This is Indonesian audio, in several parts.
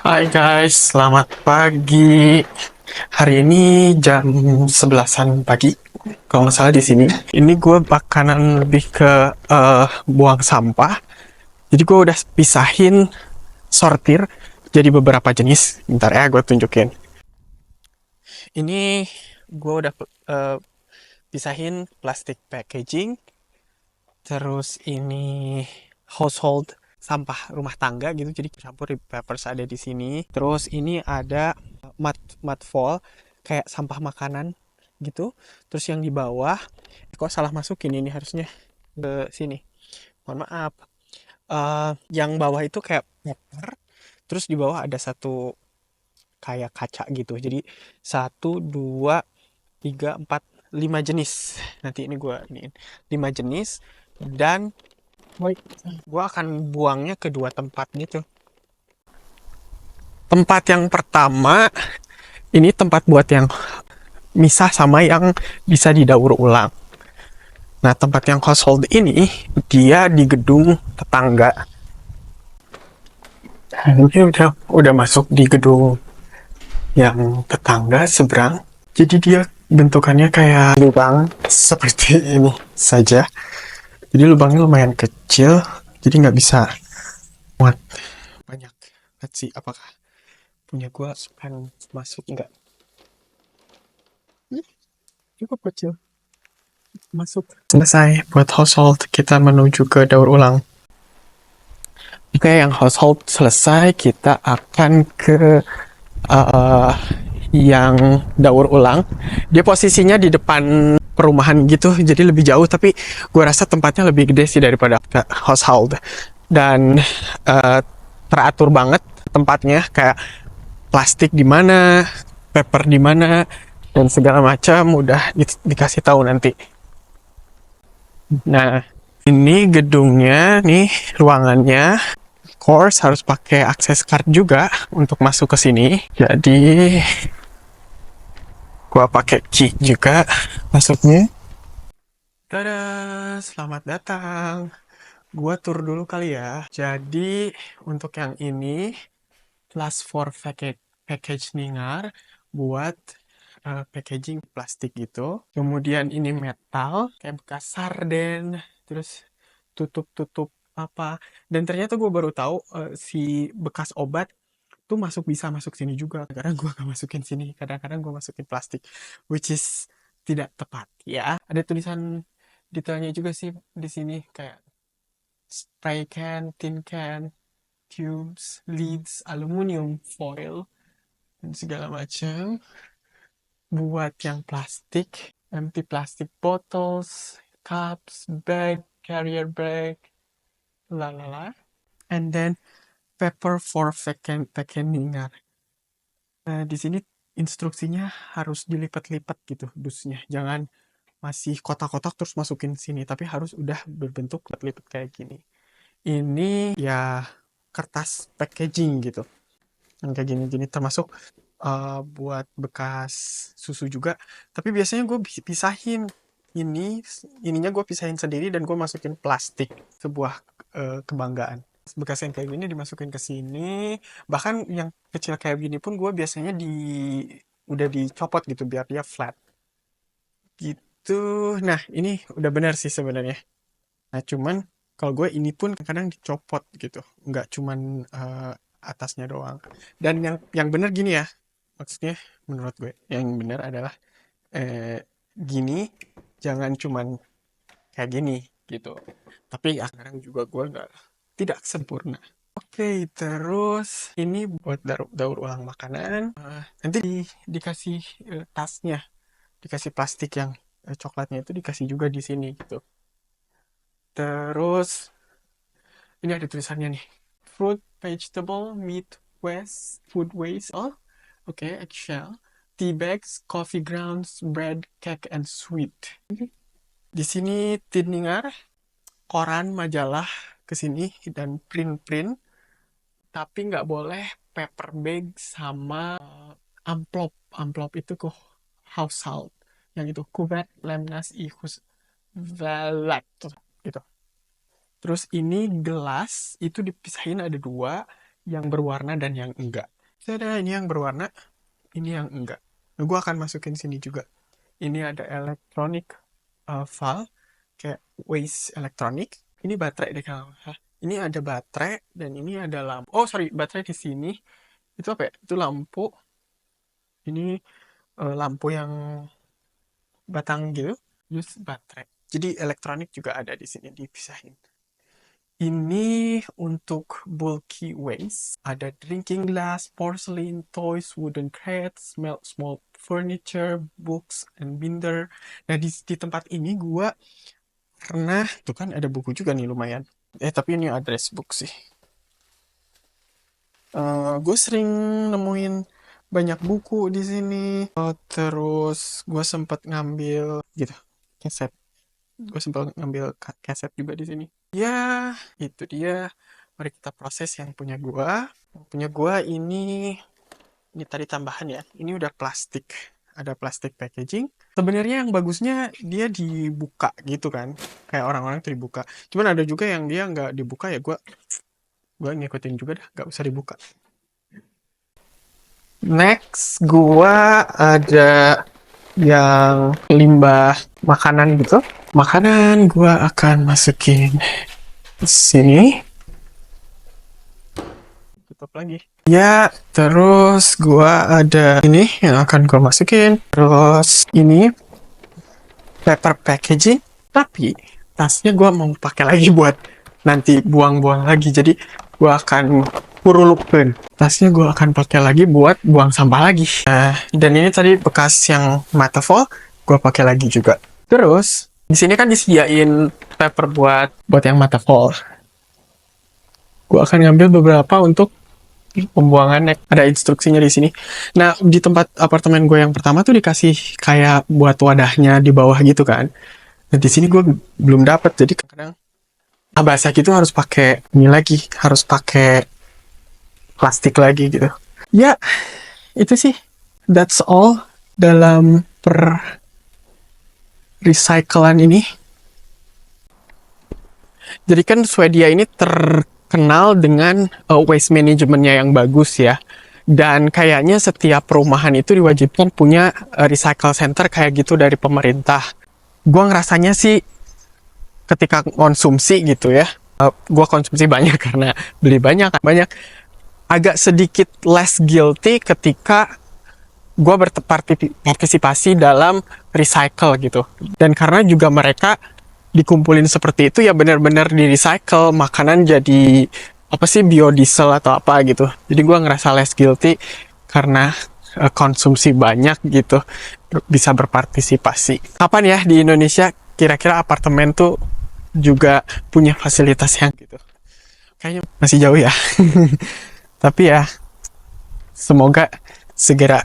Hai guys, selamat pagi. Hari ini jam 11-an pagi, kalau nggak salah di sini. Ini gue bakalan lebih ke buang sampah. Jadi gue udah pisahin, sortir jadi beberapa jenis. Bentar ya, gue tunjukin. Ini gue udah pisahin plastik packaging. Terus ini household sampah rumah tangga gitu, jadi campur di papers ada di sini. Terus ini ada mud fall kayak sampah makanan gitu. Terus yang di bawah, kok salah masukin ini harusnya ke sini. Mohon maaf. Yang bawah itu kayak paper. Terus di bawah ada satu kayak kaca gitu. Jadi satu, dua, tiga, empat, lima jenis. Nanti ini gue ini 5 jenis dan gue akan buangnya ke dua tempat gitu. Tempat yang pertama, ini tempat buat yang misah sama yang bisa didaur ulang. Nah, tempat yang household ini, dia di gedung tetangga. Ini udah masuk di gedung yang tetangga seberang. Jadi dia bentukannya kayak lubang seperti ini saja. Jadi lubangnya lumayan kecil, jadi nggak bisa muat banyak. Let's see, apakah punya gue akan masuk nggak? Cukup kecil. Masuk. Selesai buat household, kita menuju ke daur ulang. Oke, yang household selesai, kita akan ke uh, yang daur ulang. Dia posisinya di depan perumahan gitu, jadi lebih jauh, tapi gue rasa tempatnya lebih gede sih daripada household. Dan uh, teratur banget tempatnya, kayak plastik di mana, paper di mana, dan segala macam udah dikasih tahu nanti. Nah, ini gedungnya, nih ruangannya. Of course harus pakai akses card juga untuk masuk ke sini. Jadi gua pakai key juga masuknya. Tada, selamat datang. Gua tur dulu kali ya. Jadi untuk yang ini plus for package ningar buat packaging plastik gitu. Kemudian ini metal kayak bekas sarden, terus tutup-tutup apa. Dan ternyata gue baru tahu si bekas obat tuh bisa masuk sini juga. Kadang gue gak masukin sini, kadang-kadang gue masukin plastik, which is tidak tepat ya. Ada tulisan detailnya juga sih di sini kayak spray can, tin can, tubes, lids, aluminium foil, dan segala macam. Buat yang plastik, empty plastic bottles, cups, bag, carrier bag, lalala. And then paper for vacuuming. Nah, di sini instruksinya harus dilipat-lipat gitu dusnya. Jangan masih kotak-kotak terus masukin sini, tapi harus udah berbentuk lipat-lipat kayak gini. Ini ya kertas packaging gitu. Yang kayak gini-gini termasuk buat bekas susu juga. Tapi biasanya gue pisahin ininya gue pisahin sendiri dan gue masukin plastik. Sebuah kebanggaan. Bekas yang kayak gini dimasukin ke sini. Bahkan yang kecil kayak gini pun gue biasanya udah dicopot gitu biar dia flat. Gitu. Nah, ini udah benar sih sebenarnya. Nah, cuman kalau gue ini pun kadang dicopot gitu. Nggak cuman atasnya doang. Dan yang benar gini ya. Maksudnya menurut gue yang benar adalah gini, jangan cuman kayak gini gitu. Tapi kadang juga gue nggak tidak sempurna. Oke, terus ini buat daur ulang makanan. Nanti dikasih tasnya, dikasih plastik yang coklatnya itu dikasih juga di sini gitu. Terus ini ada tulisannya nih. Fruit, vegetable, meat, waste, food waste. Oh, oke, eggshell. Tea bags, coffee grounds, bread, cake, and sweet. Di sini tiningar, koran, majalah ke sini dan print-print. Tapi nggak boleh paper bag sama amplop. Amplop itu kok household. Yang itu kuvet, lemnas, ihus, velat. Gitu. Terus ini gelas, itu dipisahin ada dua, yang berwarna dan yang enggak. Tada, ini yang berwarna, ini yang enggak. Nah, gue akan masukin sini juga. Ini ada electronic valve, kayak waste elektronik. Ini baterai deh kalau nggak salah. Ini ada baterai dan ini ada lampu. Oh sorry, baterai di sini. Itu apa ya? Itu lampu. Ini lampu yang batang gitu. Terus baterai. Jadi elektronik juga ada di sini dipisahin. Ini untuk bulky waste. Ada drinking glass, porcelain, toys, wooden crates, small furniture, books, and binder. Nah, di tempat ini gua pernah, tuh kan ada buku juga nih lumayan. Tapi ini address book sih. Gue sering nemuin banyak buku di sini. Terus gue sempat ngambil gitu kaset. Gue sempat ngambil kaset juga di sini. Ya, itu dia. Mari kita proses yang punya gue. Yang punya gue ini tadi tambahan ya. Ini udah plastik. Ada plastik packaging. Sebenarnya yang bagusnya dia dibuka gitu kan. Kayak orang-orang tuh dibuka. Cuman ada juga yang dia nggak dibuka ya gue ngikutin juga dah. Nggak usah dibuka. Next, gua ada yang limbah makanan gitu. Makanan gua akan masukin sini. Tutup lagi. Ya, terus gua ada ini yang akan gua masukin. Terus ini paper packaging. Tapi tasnya gua mau pakai lagi buat nanti buang-buang lagi. Jadi gua akan kurulupin. Tasnya gue akan pakai lagi buat buang sampah lagi. Dan ini tadi bekas yang Matafall, gue pakai lagi juga. Terus di sini kan disediain paper buat yang Matafall. Gue akan ngambil beberapa untuk pembuangan. Ada instruksinya di sini. Nah, di tempat apartemen gue yang pertama tuh dikasih kayak buat wadahnya di bawah gitu kan. Dan di sini gue belum dapat, jadi kadang basah gitu harus pakai ini lagi, harus pakai plastik lagi gitu. Ya, itu sih. That's all dalam recyclan ini. Jadi kan Swedia ini terkenal dengan waste managementnya yang bagus ya. Dan kayaknya setiap perumahan itu diwajibkan punya recycle center kayak gitu dari pemerintah. Gua ngerasanya sih ketika konsumsi gitu ya. Gua konsumsi banyak karena beli banyak. Agak sedikit less guilty ketika gue berpartisipasi dalam recycle gitu. Dan karena juga mereka dikumpulin seperti itu ya benar-benar di recycle, makanan jadi apa sih biodiesel atau apa gitu. Jadi gue ngerasa less guilty karena konsumsi banyak gitu, bisa berpartisipasi. Kapan ya di Indonesia kira-kira apartemen tuh juga punya fasilitas yang gitu? Kayaknya masih jauh ya. Tapi ya, semoga segera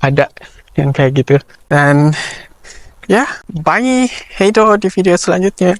ada yang kayak gitu. Dan ya, bye. Heido di video selanjutnya.